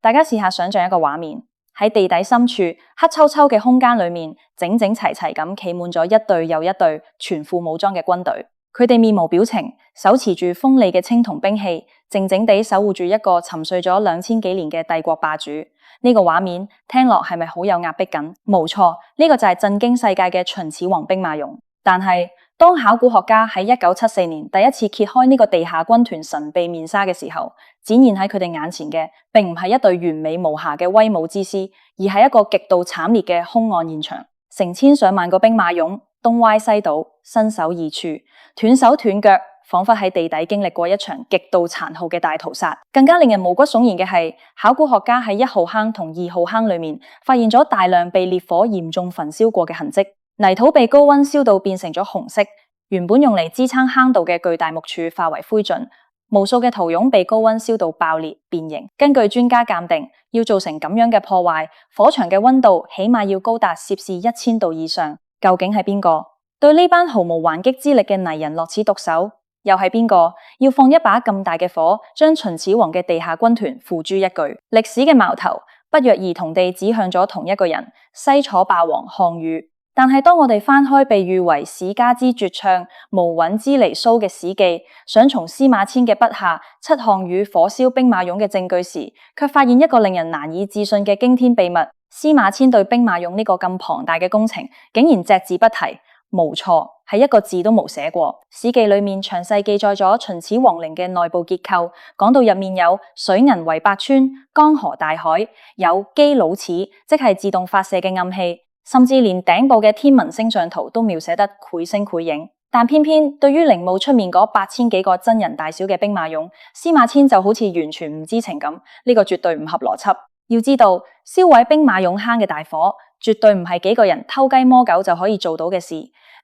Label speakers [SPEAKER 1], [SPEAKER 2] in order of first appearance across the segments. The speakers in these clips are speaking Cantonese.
[SPEAKER 1] 大家試下想象一個畫面，喺地底深處黑抽抽嘅空間裏面，整整齊齊咁企滿咗一隊又一隊全副武裝嘅軍隊。佢哋面無表情，手持住鋒利嘅青銅兵器，靜靜地守護住一個沉睡咗2000幾年嘅帝國霸主。呢個畫面聽落係咪好有壓迫感？冇錯，呢個就係震驚世界嘅秦始皇兵馬俑。但係當考古學家喺1974年第一次揭開呢個地下軍團神秘面紗嘅時候，展現喺佢哋眼前嘅並唔係一隊完美無瑕嘅威武之師，而係一個極度慘烈嘅兇案現場。成千上萬個兵馬俑東歪西倒，身首異處，斷手斷腳，仿佛喺地底經歷過一場極度殘酷嘅大屠殺。更加令人毛骨悚然嘅係，考古學家喺1號坑同2號坑裏面發現咗大量被烈火嚴重焚燒過嘅痕跡，泥土被高溫燒到變成咗紅色，原本用嚟支撐坑道嘅巨大木柱化為灰燼，無數嘅陶俑被高溫燒到爆裂變形。根據專家鑑定，要造成咁樣嘅破壞，火場嘅溫度起碼要高達攝氏1000度以上。究竟係邊個對呢班毫無還擊之力嘅泥人落此毒手？又係邊個要放一把咁大嘅火，將秦始皇嘅地下軍團付諸一炬？歷史嘅矛頭不約而同地指向咗同一個人——西楚霸王項羽。但係當我哋翻開被譽為史家之絕唱、無韻之離騷嘅史記，想從司馬遷嘅筆下七項羽火燒兵馬俑嘅證據時，卻發現一個令人難以置信嘅驚天秘密：司馬遷對兵馬俑呢個咁龐大嘅工程，竟然隻字不提。冇錯，係一個字都冇寫過。史記裏面詳細記載咗秦始皇陵嘅內部結構，講到入面有水銀為百川、江河大海，有機弩齒，即係自動發射嘅暗器，甚至連頂部嘅天文星象圖都描寫得繪聲繪影。但偏偏對於陵墓出面嗰8000幾個真人大小嘅兵馬俑，司馬遷就好似完全唔知情咁，呢個絕對唔合邏輯。要知道，燒毀兵馬俑坑嘅大火，絕對唔係幾個人偷雞摸狗就可以做到嘅事。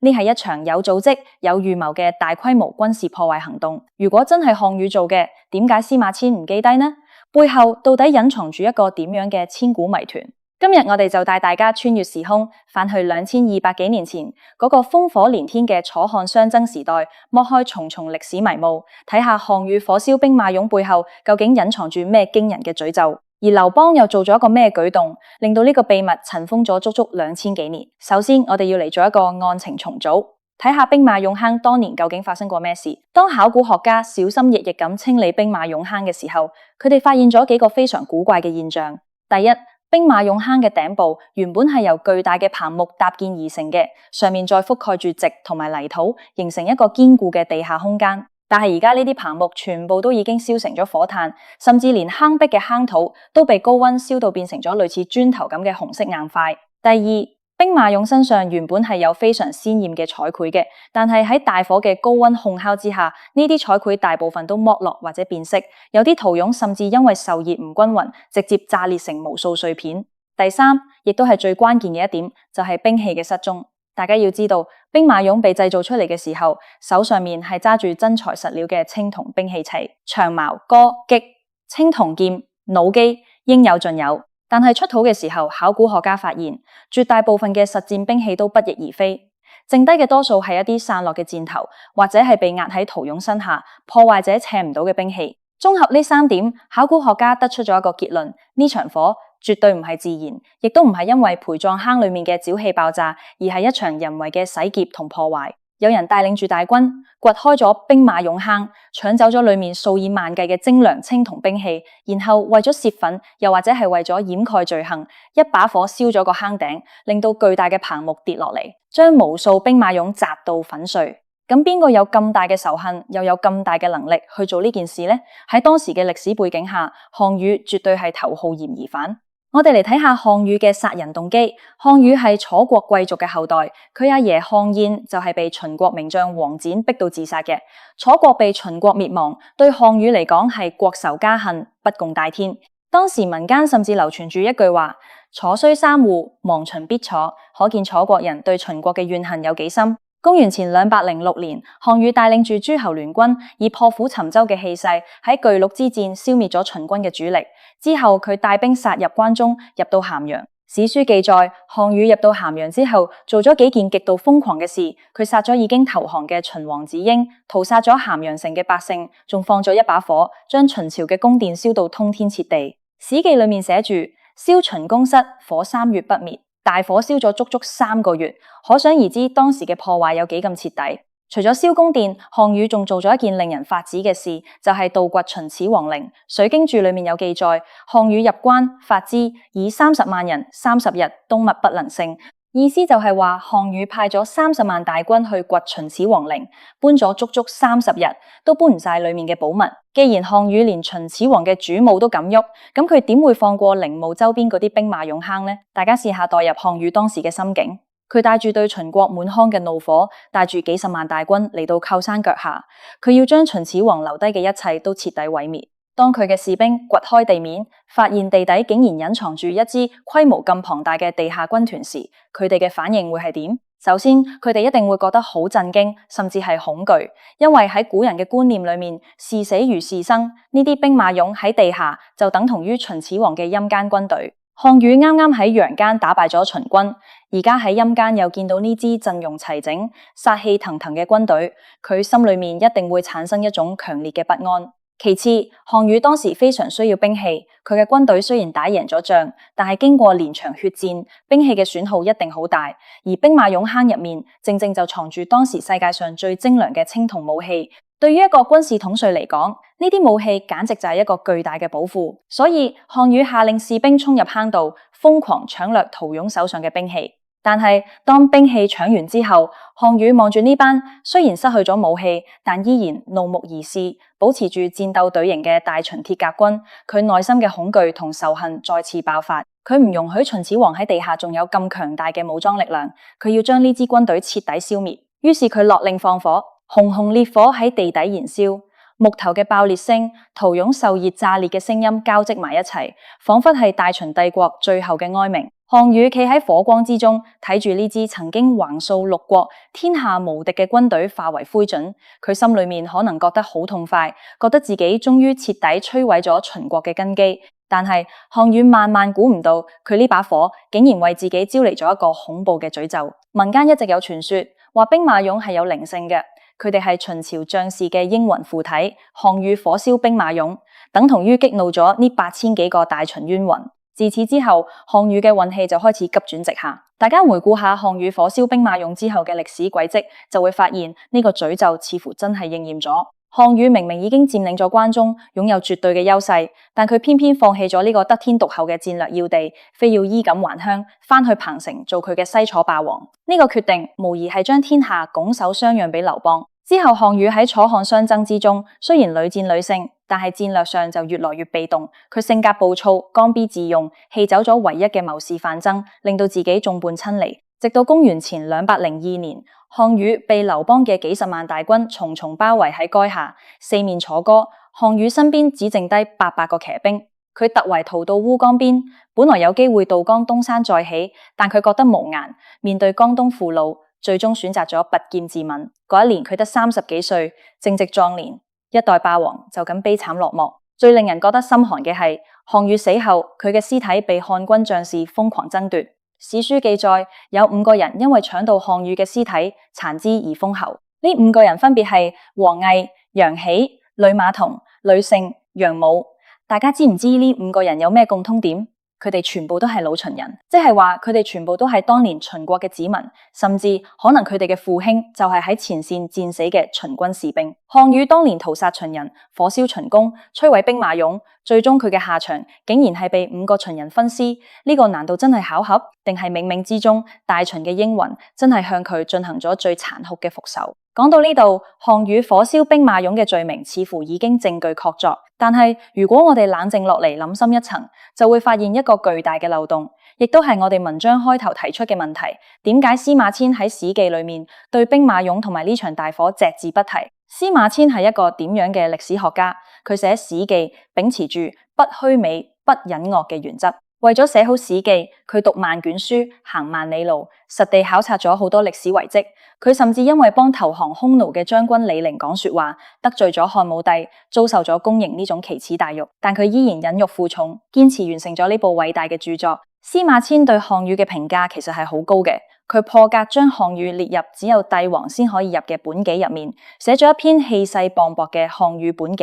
[SPEAKER 1] 呢係一場有組織、有預謀嘅大規模軍事破壞行動。如果真係項羽做嘅，點解司馬遷唔記低呢？背後到底隱藏住一個點樣嘅千古謎團？今日我哋就帶大家穿越時空，返去2200幾年前嗰個烽火連天嘅楚漢相爭時代，剝開重重歷史迷霧，睇下項羽火燒兵馬俑背後究竟隱藏住咩驚人嘅詛咒。而劉邦又做咗一個咩舉動，令到呢個秘密塵封咗足足2000幾年？首先，我哋要嚟做一個案情重組，睇下兵馬俑坑當年究竟發生過咩事。當考古學家小心翼翼咁清理兵馬俑坑嘅時候，佢哋發現咗幾個非常古怪嘅現象。第一，兵馬俑坑嘅頂部原本係由巨大嘅棚木搭建而成嘅，上面再覆蓋住矽同埋泥土，形成一個堅固嘅地下空間。但係而家呢啲棚木全部都已經燒成咗火炭，甚至連坑壁嘅坑土都被高溫燒到變成咗類似磚頭咁嘅紅色硬塊。第二，兵馬俑身上原本係有非常鮮豔嘅彩繪嘅，但係喺大火嘅高溫烘烤之下，呢啲彩繪大部分都剝落或者變色，有啲陶俑甚至因為受熱唔均勻，直接炸裂成無數碎片。第三，亦都係最關鍵嘅一點，就係兵器嘅失蹤。大家要知道，兵馬俑被製造出嚟嘅時候，手上面係揸住真材實料嘅青銅兵器齊，長矛、戈、戟、青銅劍、弩機應有盡有。但係出土嘅時候，考古學家發現絕大部分嘅實戰兵器都不翼而飛，剩低嘅多數係一啲散落嘅箭頭，或者係被壓喺陶俑身下，破壞者斜唔到嘅兵器。綜合呢3點，考古學家得出咗一個結論：呢場火絕對唔係自然，亦都唔係因為陪葬坑裏面嘅沼氣爆炸，而係一場人為嘅洗劫同破壞。有人帶領住大軍掘開咗兵馬俑坑，搶走咗裏面數以萬計嘅精良青銅兵器，然後為咗泄憤，又或者係為咗掩蓋罪行，一把火燒咗個坑頂，令到巨大嘅棚木跌落嚟，將無數兵馬俑砸到粉碎。咁邊個有咁大嘅仇恨，又有咁大嘅能力去做呢件事呢？喺當時嘅歷史背景下，項羽絕對係頭號嫌疑犯。我哋嚟睇下項羽嘅殺人動機。項羽係楚國貴族嘅後代，佢阿爺項燕就係被秦國名將王翦逼到自殺嘅。楚國被秦國滅亡，對項羽嚟講係國仇家恨，不共戴天。當時民間甚至流傳住一句話：楚雖三戶，亡秦必楚。可見楚國人對秦國嘅怨恨有幾深。公元前206年，項羽帶領住諸侯聯軍，以破釜沉舟嘅氣勢喺巨鹿之戰消滅咗秦軍嘅主力。之後佢帶兵殺入關中，入到咸陽。史書記載，項羽入到咸陽之後，做咗幾件極度瘋狂嘅事。佢殺咗已經投降嘅秦王子嬰，屠殺咗咸陽城嘅百姓，仲放咗一把火，將秦朝嘅宮殿燒到通天徹地。史記裏面寫住燒秦宮室，火3月不滅，大火燒咗足足3個月，可想而知當時嘅破壞有幾咁徹底。除咗燒宮殿，項羽仲做咗一件令人髮指嘅事，就係盜掘秦始皇陵。《水經注》裏面有記載，項羽入關發之，以30萬人30日，東密不能勝。意思就係話項羽派咗30萬大軍去掘秦始皇陵，搬咗足足30日，都搬唔晒裏面嘅寶物。既然項羽連秦始皇嘅主墓都敢喐，咁佢點會放過陵墓周邊嗰啲兵馬俑坑呢？大家試下代入項羽當時嘅心境。佢帶住對秦國滿腔嘅怒火，帶住幾十萬大軍嚟到靠山腳下，佢要將秦始皇留低嘅一切都徹底毀滅。當佢嘅士兵掘開地面，發現地底竟然隱藏住一支規模咁龐大嘅地下軍團時，佢哋嘅反應會係點？首先，佢哋一定會覺得好震驚，甚至係恐懼，因為喺古人嘅觀念裏面，視死如視生，呢啲兵馬俑喺地下就等同於秦始皇嘅陰間軍隊。項羽啱啱喺陽間打敗咗秦軍，而家喺陰間又見到呢支陣容齊整、殺氣騰騰嘅軍隊，佢心裏面一定會產生一種強烈嘅不安。其次，項羽當時非常需要兵器，佢嘅軍隊雖然打贏咗仗，但係經過連場血戰，兵器嘅損耗一定好大。而兵馬俑坑入面，正正就藏住當時世界上最精良嘅青銅武器。對於一個軍事統帥嚟講，呢啲武器簡直就係一個巨大嘅寶庫。所以項羽下令士兵衝入坑道，瘋狂搶掠屠擁手上嘅兵器。但係當兵器搶完之後，項羽望住呢班雖然失去咗武器，但依然怒目而視，保持住戰鬥隊形嘅大秦鐵甲軍，佢內心嘅恐懼同仇恨再次爆發。佢唔容許秦始皇喺地下仲有咁強大嘅武裝力量，佢要將呢支軍隊徹底消滅。於是佢落令放火，熊熊烈火喺地底燃燒，木頭嘅爆裂聲、屠擁受熱炸裂嘅聲音交織埋一齊，仿佛係大秦帝國最後嘅哀鳴。項羽企喺火光之中，睇住呢支曾經橫掃六國、天下無敵嘅軍隊化為灰燼，佢心裏面可能覺得好痛快，覺得自己終於徹底摧毀咗秦國嘅根基。但係項羽萬萬估唔到，佢呢把火竟然為自己招嚟咗一個恐怖嘅詛咒。民間一直有傳說，話兵馬俑係有靈性嘅，佢哋係秦朝將士嘅英魂附體。項羽火燒兵馬俑，等同於激怒咗呢8000幾個大秦冤魂。自此之後，項羽嘅運氣就開始急轉直下。大家回顧下項羽火燒兵馬俑之後嘅歷史軌跡，就會發現呢個詛咒似乎真係應驗咗。項羽明明已經佔領咗關中，擁有絕對嘅優勢，但佢偏偏放棄咗呢個得天獨厚嘅戰略要地，非要衣錦還鄉，翻去彭城做佢嘅西楚霸王。呢個決定無疑係將天下拱手相讓俾劉邦。之後，項羽喺楚漢相爭之中，雖然屢戰屢勝，但係戰略上就越來越被動。佢性格暴躁、剛愎自用，棄走咗唯一嘅謀士范增，令到自己眾叛親離。直到公元前202年，項羽被劉邦嘅幾十萬大軍重重包圍喺垓下，四面楚歌。項羽身邊只剩低800個騎兵，佢突圍逃到烏江邊，本來有機會渡江東山再起，但佢覺得無顏，面對江東父老，最終選擇咗拔劍自刎。嗰一年佢得30幾歲，正值壯年，一代霸王就咁悲慘落幕。最令人覺得心寒嘅係，項羽死後，佢嘅屍體被漢軍將士瘋狂爭奪。史書記載，有5個人因為搶到項羽嘅屍體殘肢而封侯。呢5個人分別係王毅、楊喜、呂馬童、呂勝、楊武。大家知唔知呢5個人有咩共通點？佢哋全部都係老秦人，即係話佢哋全部都係當年秦國嘅子民，甚至可能佢哋嘅父兄就係喺前線戰死嘅秦軍士兵。項羽當年屠殺秦人，火燒秦宮，摧毀兵馬俑，最終佢嘅下場竟然係被5個秦人分屍。呢個難道真係巧合，定係冥冥之中大秦嘅英魂真係向佢進行咗最殘酷嘅復仇？講到呢度，項羽火燒兵馬俑嘅罪名似乎已經證據確鑿，但係如果我哋冷靜落嚟諗深一層，就會發現一個巨大嘅漏洞，亦都係我哋文章開頭提出嘅問題。點解司馬遷喺史記裏面對兵馬俑同埋呢場大火隻字不提？司馬遷係一個點樣嘅歷史學家？佢寫史記秉持住不虛美、不隱惡嘅原則。為咗寫好史記，佢讀萬卷書，行萬里路，實地考察咗好多歷史遺跡。佢甚至因為幫投降匈奴嘅將軍李陵講說話，得罪咗漢武帝，遭受咗宮刑呢種奇恥大辱。但佢依然忍辱負重，堅持完成咗呢部偉大嘅著作。司馬遷對項羽嘅評價其實係好高嘅。佢破格將項羽列入只有帝王先可以入嘅本紀入面，寫咗一篇氣勢磅礴嘅《項羽本紀》。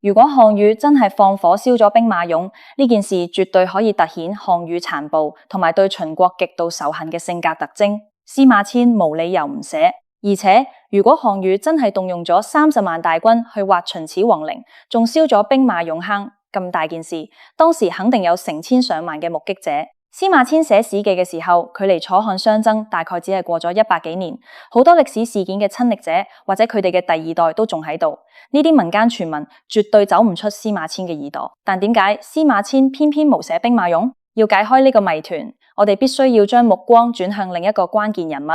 [SPEAKER 1] 如果項羽真係放火燒咗兵馬俑，呢件事絕對可以凸顯項羽殘暴同埋對秦國極度仇恨嘅性格特徵。司馬遷無理由唔寫。而且如果項羽真係動用咗30萬大軍去挖秦始皇陵，仲燒咗兵馬俑坑，咁大件事，當時肯定有成千上萬嘅目擊者。司馬遷寫史記嘅時候，距離楚漢相爭大概只係過咗100幾年，好多歷史事件嘅親歷者或者佢哋嘅第二代都仲喺度，呢啲民間傳聞絕對走唔出司馬遷嘅耳朵。但點解司馬遷偏偏無寫兵馬俑？要解開呢個謎團，我哋必須要將目光轉向另一個關鍵人物，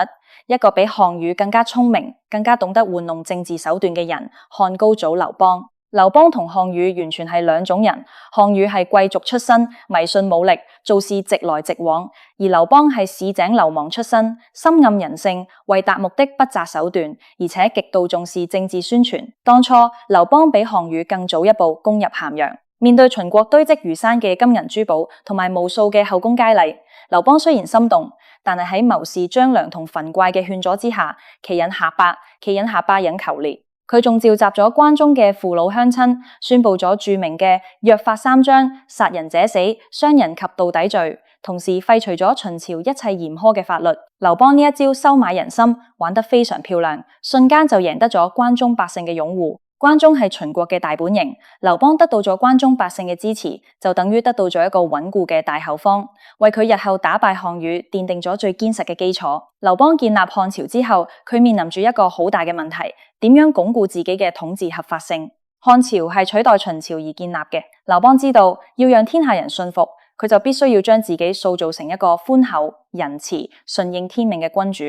[SPEAKER 1] 一個比項羽更加聰明、更加懂得玩弄政治手段嘅人——漢高祖劉邦。劉邦同項羽完全係兩種人，項羽係貴族出身，迷信武力，做事直來直往；而劉邦係市井流氓出身，深諳人性，為達目的不擇手段，而且極度重視政治宣傳。當初劉邦比項羽更早一步攻入咸陽，面對秦國堆積如山嘅金銀珠寶同埋無數嘅後宮佳麗，劉邦雖然心動，但係喺謀士張良同樊噲嘅勸阻之下，棋引下巴引求裂。佢仲召集咗關中嘅父老鄉親，宣布咗著名嘅約法三章：殺人者死，傷人及盜抵罪，同時廢除咗秦朝一切嚴苛嘅法律。劉邦呢一招收買人心，玩得非常漂亮，瞬間就贏得咗關中百姓嘅擁護。關中係秦國嘅大本營，劉邦得到咗關中百姓嘅支持，就等於得到咗一個穩固嘅大後方，為佢日後打敗項羽奠定咗最堅實嘅基礎。劉邦建立漢朝之後，佢面臨住一個好大嘅問題，點樣鞏固自己嘅統治合法性？漢朝係取代秦朝而建立嘅，劉邦知道要讓天下人信服，佢就必須要將自己塑造成一個寬厚、仁慈、順應天命嘅君主。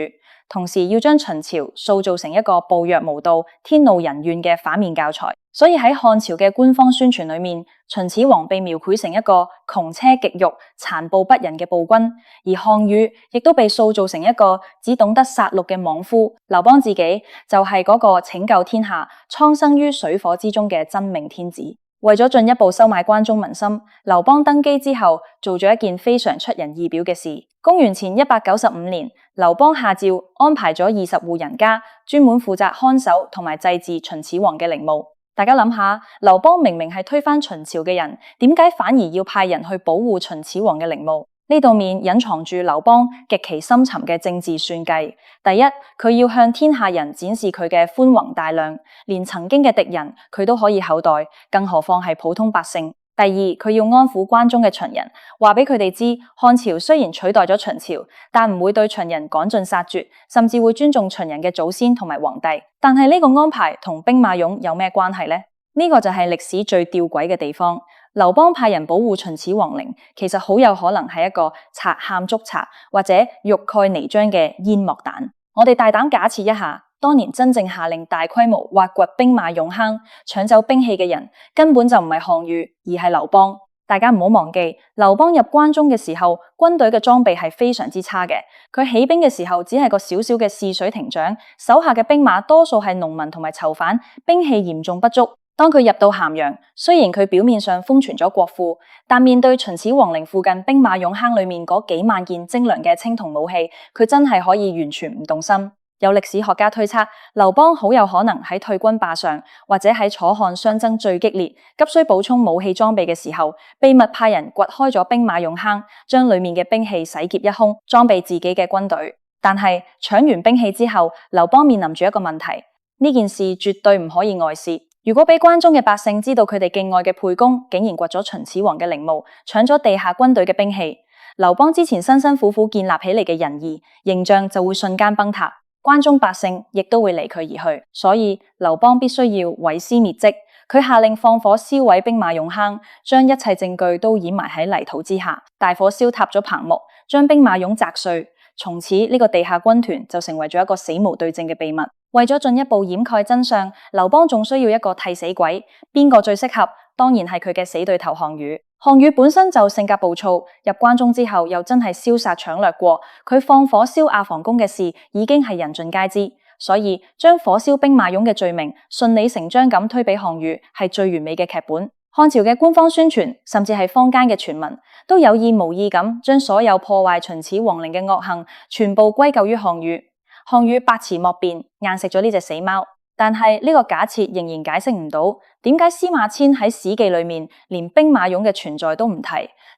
[SPEAKER 1] 同時要將秦朝塑造成一個暴虐無道、天怒人怨嘅反面教材。所以喺漢朝嘅官方宣傳裏面，秦始皇被描繪成一個窮奢極欲、殘暴不仁嘅暴君，而項羽亦都被塑造成一個只懂得殺戮嘅莽夫。劉邦自己就係嗰個拯救天下、蒼生於水火之中嘅真命天子。為咗進一步收買關中民心，劉邦登基之後做咗一件非常出人意表嘅事。公元前195年，劉邦下詔安排咗20戶人家，專門負責看守同埋祭祀秦始皇嘅陵墓。大家諗下，劉邦明明係推翻秦朝嘅人，點解反而要派人去保護秦始皇嘅陵墓？呢度面隱藏住劉邦極其深沉嘅政治算計。第一，佢要向天下人展示佢嘅寬宏大量，連曾經嘅敵人佢都可以厚待，更何況係普通百姓。第二，佢要安撫關中嘅秦人，話俾佢哋知，漢朝雖然取代咗秦朝，但唔會對秦人趕盡殺絕，甚至會尊重秦人嘅祖先同埋皇帝。但係呢個安排同兵馬俑有咩關係呢？呢個就係歷史最吊詭嘅地方。劉邦派人保護秦始皇陵，其實好有可能係一個賊喊捉賊或者欲蓋彌彰嘅煙幕彈。我哋大膽假設一下，當年真正下令大規模挖掘兵馬俑坑、搶走兵器嘅人，根本就唔係項羽，而係劉邦。大家唔好忘記，劉邦入關中嘅時候，軍隊嘅裝備係非常之差嘅。佢起兵嘅時候只係個小小嘅試水亭長，手下嘅兵馬多數係農民同埋囚犯，兵器嚴重不足。當佢入到咸陽，雖然佢表面上封存咗國庫，但面對秦始皇陵附近兵馬俑坑裏面嗰幾萬件精良嘅青銅武器，佢真係可以完全唔動心。有歷史學家推測，劉邦好有可能喺退軍霸上，或者喺楚漢相爭最激烈、急需補充武器裝備嘅時候，秘密派人掘開咗兵馬俑坑，將裏面嘅兵器洗劫一空，裝備自己嘅軍隊。但係搶完兵器之後，劉邦面臨住一個問題，呢件事絕對唔可以外泄。如果俾關中嘅百姓知道佢哋敬愛嘅沛公竟然掘咗秦始皇嘅陵墓，搶咗地下軍隊嘅兵器，劉邦之前辛辛苦苦建立起嚟嘅仁義形象就會瞬間崩塌，關中百姓亦都會離佢而去。所以劉邦必須要毀屍滅跡，佢下令放火燒毀兵馬俑坑，將一切證據都掩埋喺泥土之下，大火燒塌咗棚幕，將兵馬俑砸碎。從此呢個地下軍團就成為咗一個死無對證嘅秘密。為咗進一步掩蓋真相，劉邦仲需要一個替死鬼，邊個最適合？當然係佢嘅死對頭項羽。項羽本身就性格暴躁，入關中之後又真係燒殺搶掠過，佢放火燒阿房宮嘅事已經係人盡皆知，所以將火燒兵馬俑嘅罪名順理成章咁推俾項羽，係最完美嘅劇本。漢朝嘅官方宣傳，甚至係坊間嘅傳聞，都有意無意咁將所有破壞秦始皇陵嘅惡行全部歸咎於項羽。項羽百辭莫辯，硬食咗呢隻死貓。但係呢個假設仍然解釋唔到點解司馬遷喺史記裏面連兵馬俑嘅存在都唔提。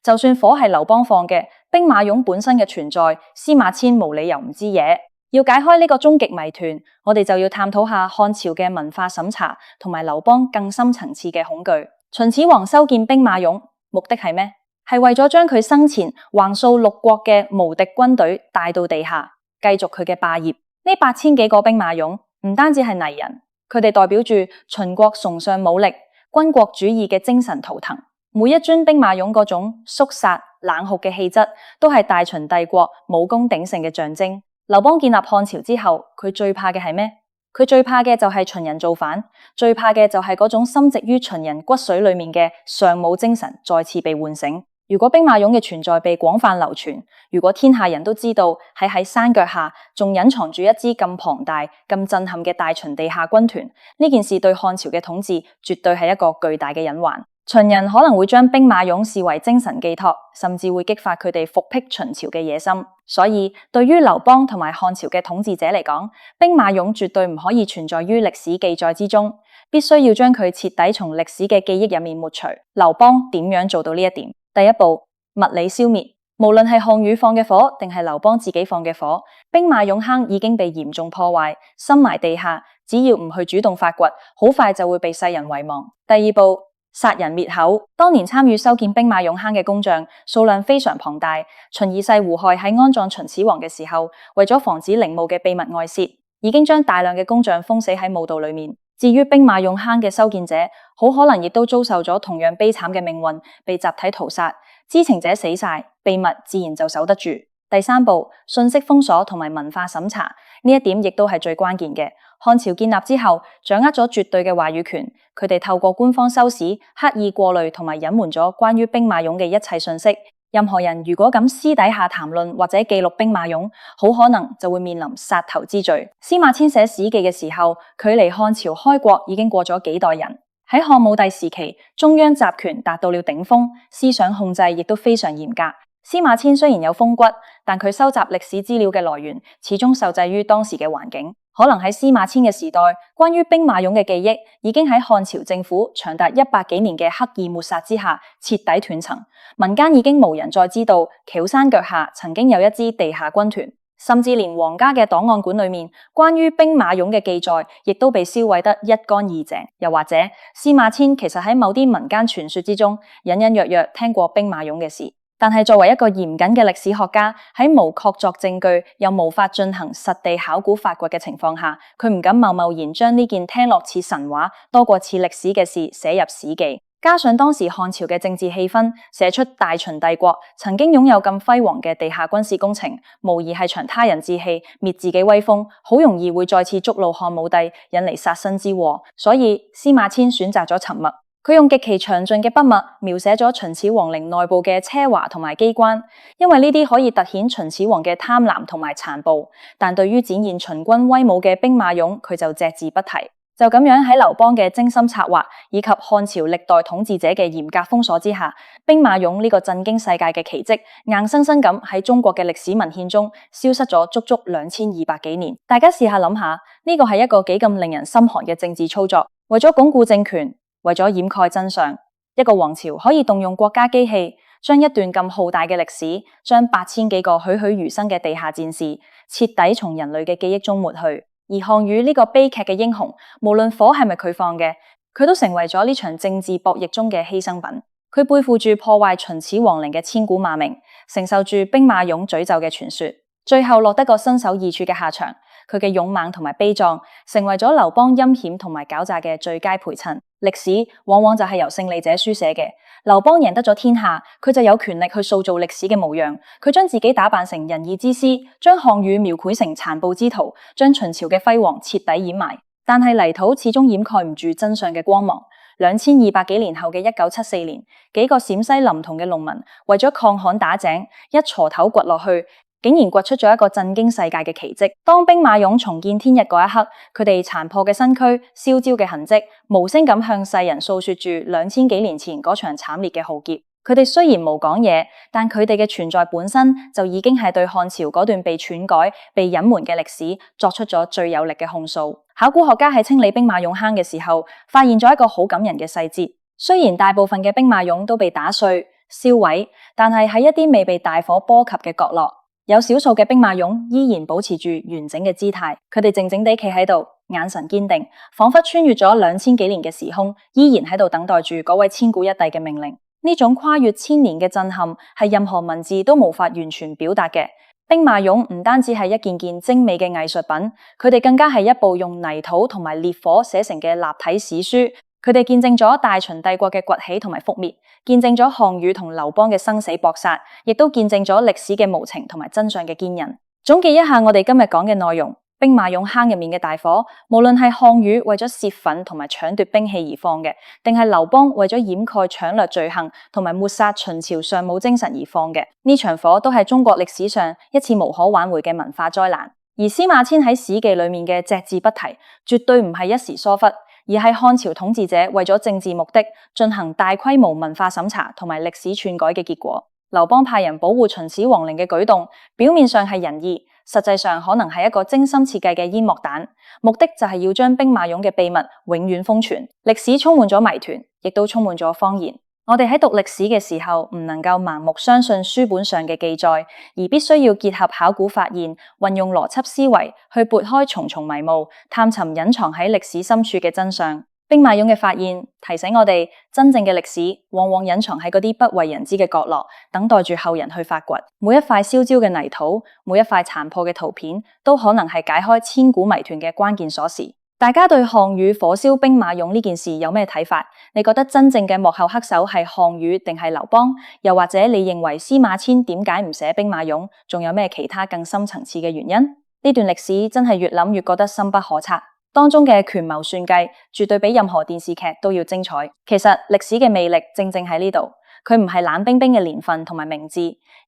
[SPEAKER 1] 就算火係劉邦放嘅，兵馬俑本身嘅存在，司馬遷無理由唔知嘢。要解開呢個終極謎團，我哋就要探討下漢朝嘅文化審查同埋劉邦更深層次嘅恐懼。秦始皇修建兵馬俑，目的係咩？係為咗將佢生前橫掃六國嘅無敵軍隊帶到地下，繼續佢嘅霸業。呢8000幾個兵馬俑唔單止係泥人，佢哋代表住秦國崇尚武力、軍國主義嘅精神圖騰。每一尊兵馬俑嗰種肅殺冷酷嘅氣質，都係大秦帝國武功鼎盛嘅象徵。劉邦建立漢朝之後，佢最怕嘅係咩？佢最怕嘅就係秦人造反，最怕嘅就係嗰種深植於秦人骨髓裏面嘅尚武精神再次被喚醒。如果兵馬俑嘅存在被廣泛流傳，如果天下人都知道喺山腳下仲隱藏住一支咁龐大、咁震撼嘅大秦地下軍團，呢件事對漢朝嘅統治絕對係一個巨大嘅隱患。秦人可能會將兵馬俑視為精神寄託，甚至會激發佢哋復辟秦朝嘅野心。所以對於劉邦同埋漢朝嘅統治者嚟講，兵馬俑絕對唔可以存在於歷史記載之中，必須要將佢徹底從歷史嘅記憶入面抹除。劉邦點樣做到呢一點？第一步，物理消滅。無論係項羽放嘅火，定係劉邦自己放嘅火，兵馬俑坑已經被嚴重破壞，深埋地下。只要唔去主動發掘，好快就會被世人遺忘。第二步，殺人滅口。當年參與修建兵馬俑坑嘅工匠數量非常龐大。秦二世胡亥喺安葬秦始皇嘅時候，為咗防止陵墓嘅秘密外泄，已經將大量嘅工匠封死喺墓道裏面。至於兵馬俑坑嘅修建者，好可能亦都遭受咗同樣悲慘嘅命運，被集體屠殺。知情者死晒，秘密自然就守得住。第三步，信息封鎖同埋文化審查，呢一點亦都係最關鍵嘅。漢朝建立之後，掌握咗絕對嘅話語權，佢哋透過官方修史，刻意過濾同埋隱瞞咗關於兵馬俑嘅一切信息。任何人如果敢私底下談論或者記錄兵馬俑，好可能就會面臨殺頭之罪。司馬遷寫史記嘅時候，距離漢朝開國已經過咗幾代人。喺漢武帝時期，中央集權達到了頂峰，思想控制亦都非常嚴格。司馬遷雖然有風骨，但佢收集歷史資料嘅來源始終受制於當時嘅環境。可能喺司馬遷嘅時代，關於兵馬俑嘅記憶已經喺漢朝政府長達100幾年嘅刻意抹殺之下徹底斷層，民間已經無人再知道蹺山腳下曾經有一支地下軍團，甚至連皇家嘅檔案館裏面關於兵馬俑嘅記載亦都被銷毀得一乾二淨。又或者司馬遷其實喺某啲民間傳說之中隱隱約約聽過兵馬俑嘅事。但係作為一個嚴謹嘅歷史學家，喺無確鑿證據又無法進行實地考古發掘嘅情況下，佢唔敢貿貿然將呢件聽落似神話多過似歷史嘅事寫入史記。加上當時漢朝嘅政治氣氛，寫出大秦帝國曾經擁有咁輝煌嘅地下軍事工程，無疑係長他人志氣，滅自己威風，好容易會再次觸怒漢武帝，引嚟殺身之禍。所以司馬遷選擇咗沉默。佢用極其詳盡嘅筆墨描寫咗秦始皇陵內部嘅奢華同埋機關，因為呢啲可以凸顯秦始皇嘅貪婪同埋殘暴。但對於展現秦軍威武嘅兵馬俑，佢就隻字不提。就咁樣喺劉邦嘅精心策劃以及漢朝歷代統治者嘅嚴格封鎖之下，兵馬俑呢個震驚世界嘅奇蹟，硬生生咁喺中國嘅歷史文獻中消失咗足足2200幾年。大家試下諗下，呢個係一個幾咁令人心寒嘅政治操作，為咗鞏固政權，為咗掩蓋真相，一個王朝可以動用國家機器，將一段咁浩大嘅歷史，將8000幾個栩栩如生嘅地下戰士，徹底從人類嘅記憶中抹去。而項羽呢個悲劇嘅英雄，無論火係咪佢放嘅，佢都成為咗呢場政治博弈中嘅犧牲品。佢背負住破壞秦始皇陵嘅千古罵名，承受住兵馬俑詛咒嘅傳說，最後落得個身首異處嘅下場。佢嘅勇猛同埋悲壯，成為咗劉邦陰險同埋狡詐嘅最佳陪襯。歷史往往就係由勝利者書寫嘅。劉邦贏得咗天下，佢就有權力去塑造歷史嘅模樣。佢將自己打扮成仁義之師，將項羽描繪成殘暴之徒，將秦朝嘅輝煌徹底掩埋。但係泥土始終掩蓋唔住真相嘅光芒。2200幾年後嘅1974年，幾個陝西臨潼嘅農民為咗抗旱打井，一鋤頭掘落去，竟然掘出咗一個震驚世界嘅奇蹟。當兵馬俑重見天日嗰一刻，佢哋殘破嘅身軀、燒焦嘅痕跡，無聲咁向世人訴說住2000幾年前嗰場慘烈嘅浩劫。佢哋雖然冇講嘢，但佢哋嘅存在本身就已經係對漢朝嗰段被篡改、被隱瞞嘅歷史作出咗最有力嘅控訴。考古學家喺清理兵馬俑坑嘅時候，發現咗一個好感人嘅細節。雖然大部分嘅兵馬俑都被打碎、燒毀，但係喺一啲未被大火波及嘅角落，有少數嘅兵馬俑依然保持住完整嘅姿態。佢哋靜靜地企喺度，眼神堅定，仿佛穿越咗2000幾年嘅時空，依然喺度等待住嗰位千古一帝嘅命令。呢種跨越千年嘅震撼，係任何文字都無法完全表達嘅。兵馬俑唔單止係一件件精美嘅藝術品，佢哋更加係一部用泥土同埋烈火寫成嘅立體史書。佢哋見證咗大秦帝國嘅崛起同埋覆滅，見證咗項羽同劉邦嘅生死搏殺，亦都見證咗歷史嘅無情同埋真相嘅堅韌。總結一下我哋今日講嘅內容，兵馬俑坑入面嘅大火，無論係項羽為咗泄憤同埋搶奪兵器而放嘅，定係劉邦為咗掩蓋搶掠罪行同埋抹殺秦朝尚武精神而放嘅，呢場火都係中國歷史上一次無可挽回嘅文化災難。而司馬遷喺《史記》裏面嘅隻字不提，絕對唔係一時疏忽，而係漢朝統治者為咗政治目的進行大規模文化審查同埋歷史篡改嘅結果。劉邦派人保護秦始皇陵嘅舉動，表面上係仁義，實際上可能係一個精心設計嘅煙幕彈，目的就係要將兵馬俑嘅秘密永遠封存。歷史充滿咗謎團，亦都充滿咗謊言。我哋喺讀歷史嘅時候，唔能夠盲目相信書本上嘅記載，而必須要結合考古發現，運用邏輯思維去撥開重重迷霧，探尋隱藏喺歷史深處嘅真相。兵馬俑嘅發現提醒我哋，真正嘅歷史往往隱藏喺嗰啲不為人知嘅角落，等待住後人去發掘。每一塊燒焦嘅泥土，每一塊殘破嘅圖片，都可能係解開千古謎團嘅關鍵鎖匙。大家對項羽火燒兵馬俑呢件事有咩睇法？你覺得真正嘅幕後黑手係項羽定係劉邦？又或者你認為司馬遷點解唔寫兵馬俑？仲有咩其他更深層次嘅原因？呢段歷史真係越諗越覺得深不可測，當中嘅權謀算計絕對比任何電視劇都要精彩。其實歷史嘅魅力正正喺呢度，佢唔係冷冰冰嘅年份同埋名字，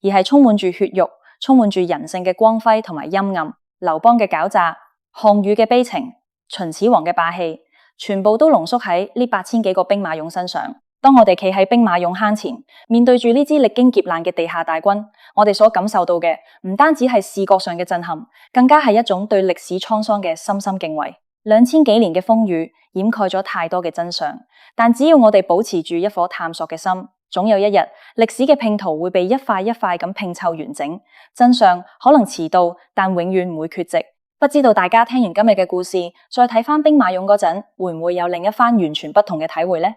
[SPEAKER 1] 而係充滿住血肉、充滿住人性嘅光輝同埋陰暗。劉邦嘅狡詐，項羽嘅悲情，秦始皇嘅霸氣，全部都濃縮喺呢8000幾個兵馬俑身上。當我哋企喺兵馬俑坑前，面對住呢支歷經劫難嘅地下大軍，我哋所感受到嘅唔單止係視覺上嘅震撼，更加係一種對歷史滄桑嘅深深敬畏。2000幾年嘅風雨掩蓋咗太多嘅真相，但只要我哋保持住一顆探索嘅心，總有一日歷史嘅拼圖會被一塊一塊咁拼湊完整，真相可能遲到，但永遠唔會缺席。不知道大家聽完今日嘅故事，再睇返兵馬俑嗰陣，會唔會有另一番完全不同嘅體會呢？